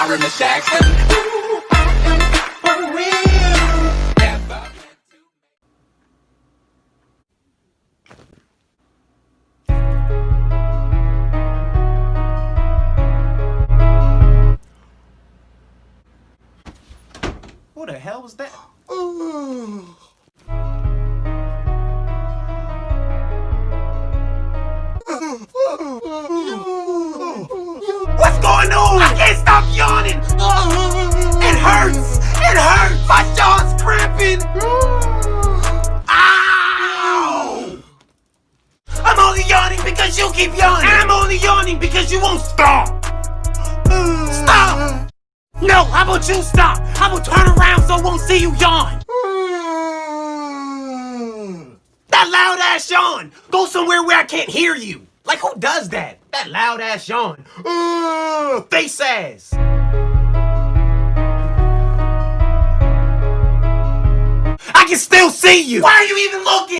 are in the shack. Ooh, I am for real. Never. Who the hell was that? What's going on? I can't stop yawning. It hurts. It hurts. My jaw's cramping. Ow! I'm only yawning because you keep yawning. And I'm only yawning because you won't stop. Stop! No, how about you stop? How about turn around so I won't see you yawn? That loud ass yawn! Go somewhere where I can't hear you. Like, who does that? That loud ass yawn. Face ass. I can still see you. Why are you even looking?